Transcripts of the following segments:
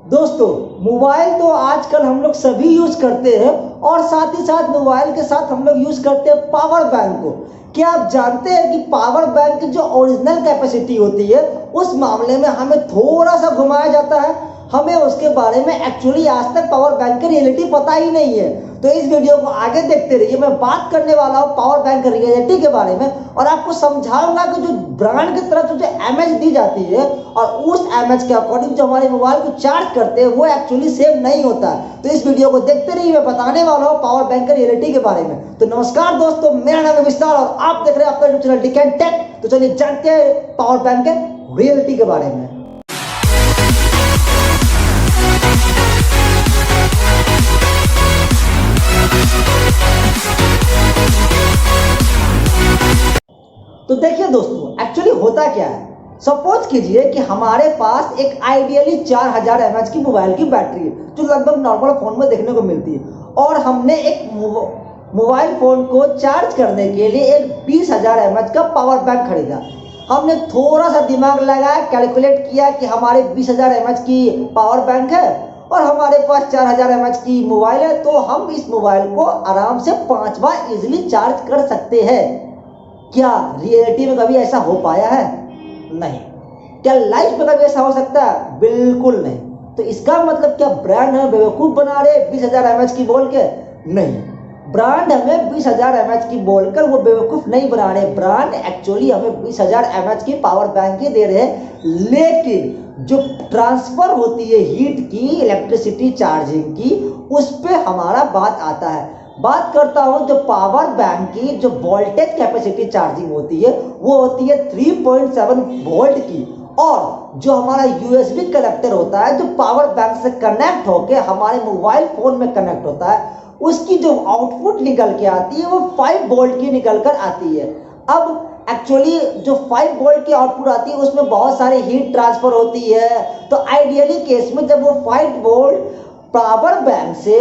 दोस्तों मोबाइल तो आजकल हम लोग सभी यूज करते हैं और साथ ही साथ मोबाइल के साथ हम लोग यूज करते हैं पावर बैंक को। क्या आप जानते हैं कि पावर बैंक की जो ओरिजिनल कैपेसिटी होती है उस मामले में हमें थोड़ा सा घुमाया जाता है। हमें उसके बारे में एक्चुअली आज तक पावर बैंक की रियलिटी पता ही नहीं है। तो इस वीडियो को आगे देखते रहिए। मैं बात करने वाला हूँ पावर बैंक की रियलिटी के बारे में और आपको समझाऊंगा कि जो ब्रांड की तरफ जो एमएच दी जाती है और उस एमएच के अकॉर्डिंग जो हमारे मोबाइल को चार्ज करते हैं वो एक्चुअली सेम नहीं होता है। तो इस वीडियो को देखते रहिए। मैं बताने वाला हूँ पावर बैंक की रियलिटी के बारे में। तो नमस्कार दोस्तों, मेरा नाम है विस्तार और आप देख रहे हैं आपका YouTube channel tech and tech. तो चलिए जानते हैं पावर बैंक के रियलिटी के बारे में। तो देखिए दोस्तों, एक्चुअली होता क्या है। सपोज कीजिए कि हमारे पास एक आइडियली 4000 mAh की मोबाइल की बैटरी है जो लगभग नॉर्मल फोन में देखने को मिलती है और हमने एक मोबाइल फोन को चार्ज करने के लिए एक 20000 mAh का पावर बैंक खरीदा। हमने थोड़ा सा दिमाग लगाया, कैलकुलेट किया कि हमारे 20000 mAh की पावर बैंक है और हमारे पास 4000 mAh की मोबाइल है, तो हम इस मोबाइल को आराम से 5 बार इजिली चार्ज कर सकते हैं। क्या रियलिटी में कभी ऐसा हो पाया है? नहीं। क्या लाइफ में कभी ऐसा हो सकता है? बिल्कुल नहीं। तो इसका मतलब क्या ब्रांड हमें बेवकूफ बना रहे 20000 mAh की बोल के? नहीं, ब्रांड हमें 20000 mAh की बोलकर वो बेवकूफ नहीं बना रहे। ब्रांड एक्चुअली हमें 20000 mAh की पावर बैंक ही दे रहे हैं, लेकिन जो ट्रांसफर होती है हीट की, इलेक्ट्रिसिटी चार्जिंग की, उस पे हमारा बात आता है। बात करता हूं जो पावर बैंक की जो वोल्टेज कैपेसिटी चार्जिंग होती है वो होती है 3.7 वोल्ट की, और जो हमारा यूएसबी कनेक्टर होता है जो पावर बैंक से कनेक्ट होके हमारे मोबाइल फोन में कनेक्ट होता है, उसकी जो आउटपुट निकल के आती है वो 5 वोल्ट की निकल कर आती है। अब एक्चुअली जो 5 वोल्ट की आउटपुट आती है उसमें बहुत सारे हीट ट्रांसफर होती है। तो आइडियली केस में जब वो 5 वोल्ट पावर बैंक से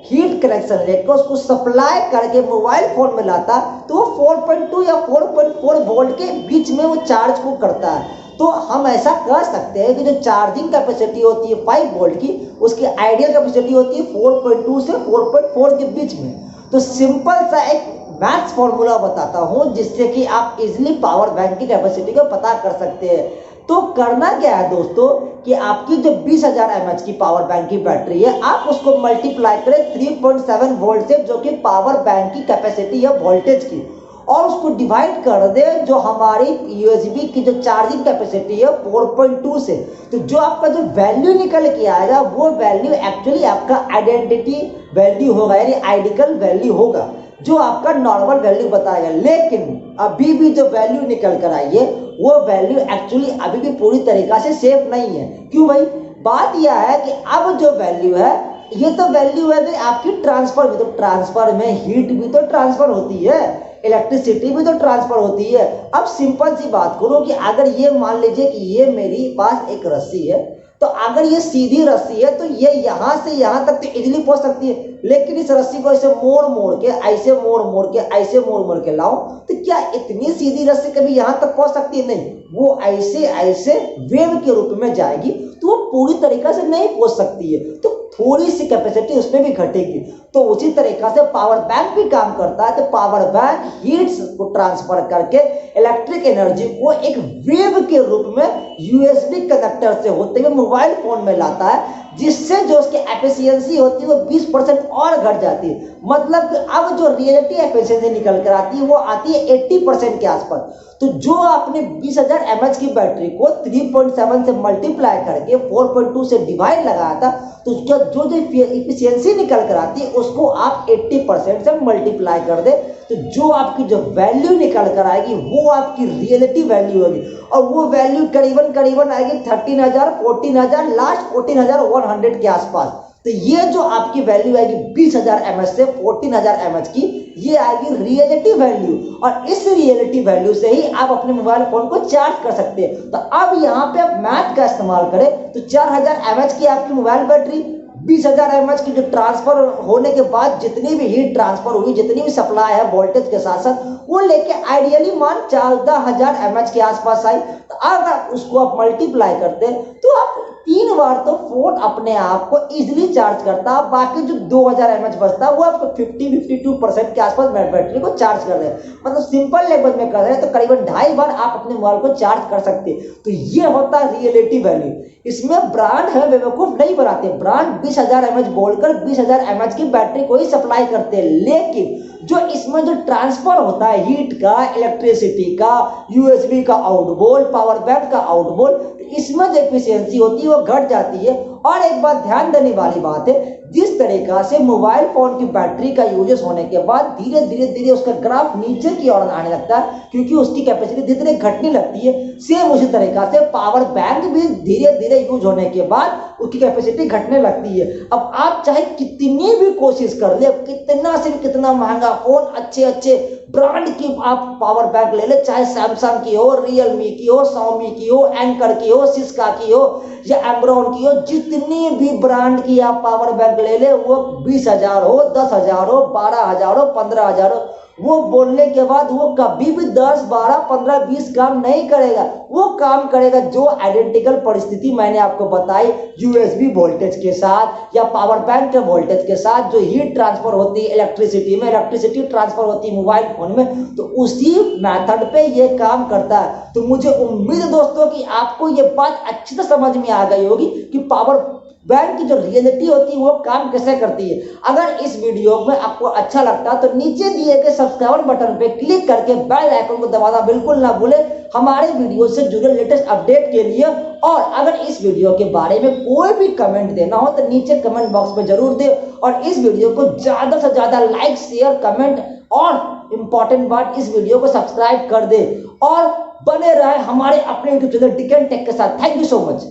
हीट कनेक्शन लेकर उसको सप्लाई करके मोबाइल फोन में लाता तो वो 4.2 या 4.4 वोल्ट के बीच में वो चार्ज को करता है। तो हम ऐसा कर सकते हैं कि जो चार्जिंग कैपेसिटी होती है 5 वोल्ट की, उसकी आइडियल कैपेसिटी होती है 4.2 से 4.4 के बीच में। तो सिंपल सा एक मैथ्स फॉर्मूला बताता हूं जिससे कि आप इजिली पावर बैंक की कैपेसिटी को पता कर सकते हैं। तो करना क्या है दोस्तों कि आपकी जो 20000 mAh की पावर बैंक की बैटरी है आप उसको मल्टीप्लाई करें 3.7 वोल्ट से, जो कि पावर बैंक की कैपेसिटी है वोल्टेज की, और उसको डिवाइड कर दे जो हमारी यूएसबी की जो चार्जिंग कैपेसिटी है 4.2 से। तो जो आपका जो वैल्यू निकल के आएगा वो वैल्यू एक्चुअली आपका आइडेंटिटी वैल्यू होगा, यानी आइडियल वैल्यू होगा जो आपका नॉर्मल वैल्यू बताएगा। लेकिन अभी भी जो वैल्यू निकल कर आई है वो वैल्यू एक्चुअली अभी भी पूरी तरीका से सेफ नहीं है। क्यों भाई? बात यह है कि अब जो वैल्यू है ये तो वैल्यू है आपकी ट्रांसफर भी, तो ट्रांसफर में हीट भी तो ट्रांसफर होती है, इलेक्ट्रिसिटी भी तो ट्रांसफर होती है। अब सिंपल सी बात करो कि अगर ये मान लीजिए कि ये मेरी पास एक रस्सी है, तो अगर ये सीधी रस्सी है तो ये यहां से यहां तक तो इजीली पहुंच सकती है, लेकिन इस रस्सी को ऐसे मोड़ मोड़ के, ऐसे मोड़ मोड़ के, ऐसे मोड़ मोड़ के लाऊं तो क्या इतनी सीधी रस्सी कभी यहां तक पहुंच सकती है? नहीं, वो ऐसे ऐसे वेव के रूप में जाएगी तो वो पूरी तरीका से नहीं पहुंच सकती है, तो थोड़ी सी कैपेसिटी उसमें भी घटेगी। तो उसी तरीका से पावर बैंक भी काम करता है। तो पावर बैंक हीट्स को ट्रांसफर करके इलेक्ट्रिक एनर्जी को एक वेव के रूप में यूएसबी कनेक्टर से होते हुए मोबाइल फोन में लाता है, जिससे जो उसकी एफिशिएंसी होती है वो 20% और घट जाती है। मतलब कि अब जो रियलिटी एफिशिएंसी निकल कर आती है वो आती है 80% के आसपास। तो जो आपने 20000 mAh की बैटरी को 3.7 से मल्टीप्लाई करके 4.2 से डिवाइड लगाया था, तो उसका जो इफिशियंसी निकल कर आती है उसको आप 80% से मल्टीप्लाई कर दे, तो जो आपकी जो वैल्यू निकल कर आएगी वो आपकी रियलिटी वैल्यू होगी, और वो वैल्यू करीबन करीबन आएगी 13000, 14000, लास्ट 14100 के आसपास। तो ये जो आपकी वैल्यू आएगी 20000 mAh से 14000 mAh की, ये आएगी रियलिटी वैल्यू, और इस रियलिटी वैल्यू से ही आप अपने मोबाइल फोन को चार्ज कर सकते हैं। तो अब यहाँ पे आप मैथ का इस्तेमाल करें तो 4000 mAh की आपकी मोबाइल बैटरी, 20000 mAh की जो ट्रांसफर होने के बाद जितनी भी हीट ट्रांसफर हुई, जितनी भी सप्लाई है वोल्टेज के साथ साथ, वो लेके आइडियली मान 14000 mAh के आसपास आई। तो अगर उसको आप मल्टीप्लाई करते हैं तो आप 3 बार तो फोन अपने आप को इजीली चार्ज करता है। बाकी जो 2000 mAh बचता है वो आपको 50-52% के आसपास बैटरी को चार्ज कर रहे हैं। मतलब सिंपल लैंग्वेज में कर रहे हैं तो करीबन 2.5 बार आप अपने मोबाइल को चार्ज कर सकते हैं। तो ये होता है रियलिटी वैल्यू। इसमें ब्रांड है बेवकूफ नहीं बनाते, ब्रांड 20,000 mAh बोलकर 20,000 mAh की बैटरी को ही सप्लाई करते हैं। लेकिन जो इसमें जो ट्रांसफर होता है हीट का, इलेक्ट्रिसिटी का, यूएसबी का आउटबोल, पावर बैंक का आउटबोल, इसमें जो एफिशिएंसी होती है वो घट जाती है। और एक बात ध्यान देने वाली बात है, जिस तरीका से मोबाइल फोन की बैटरी का यूजेस होने के बाद धीरे धीरे उसका ग्राफ नीचे की ओर आने लगता है क्योंकि उसकी कैपेसिटी धीरे धीरे घटने लगती है। सेम उसी तरीका से पावर बैंक भी धीरे धीरे यूज होने के बाद उसकी कैपेसिटी घटने लगती है। अब आप चाहे कितनी भी कोशिश कर ले, कितना से कितना महंगा फोन, अच्छे अच्छे ब्रांड की आप पावर बैंक ले ले, चाहे सैमसंग की हो, रियलमी की हो, Xiaomi की हो, एंकर की हो, सिस्का की हो या एम्ब्रॉन की हो, जितनी भी ब्रांड की आप पावर बैंक ले ले, वो 20,000 हो, 10,000 हो, 12,000 हो, 15,000 हो, वो बोलने के बाद वो कभी भी 10, 12, 15, 20 काम नहीं करेगा। वो काम करेगा जो आइडेंटिकल परिस्थिति मैंने आपको बताई, यूएसबी वोल्टेज के साथ या पावर बैंक के वोल्टेज के साथ, जो हीट ट्रांसफर होती है इलेक्ट्रिसिटी में, इलेक्ट्रिसिटी ट्रांसफर होती है मोबाइल फोन में, तो उसी मेथड पे ये काम करता है। तो मुझे उम्मीद है दोस्तों कि आपको ये बात अच्छी तरह समझ में आ गई होगी कि पावर बैंक की जो रियलिटी होती है वो काम कैसे करती है। अगर इस वीडियो में आपको अच्छा लगता है तो नीचे दिए गए सब्सक्राइब बटन पे क्लिक करके बेल आइकन को दबाना बिल्कुल ना भूले हमारे वीडियो से जुड़े लेटेस्ट अपडेट के लिए। और अगर इस वीडियो के बारे में कोई भी कमेंट देना हो तो नीचे कमेंट बॉक्स में जरूर दे। और इस वीडियो को ज्यादा से ज्यादा लाइक, शेयर, कमेंट और इंपॉर्टेंट बात, इस वीडियो को सब्सक्राइब कर दे और बने रहे हमारे अपने YouTube channel tick and tech के साथ। Thank you so much.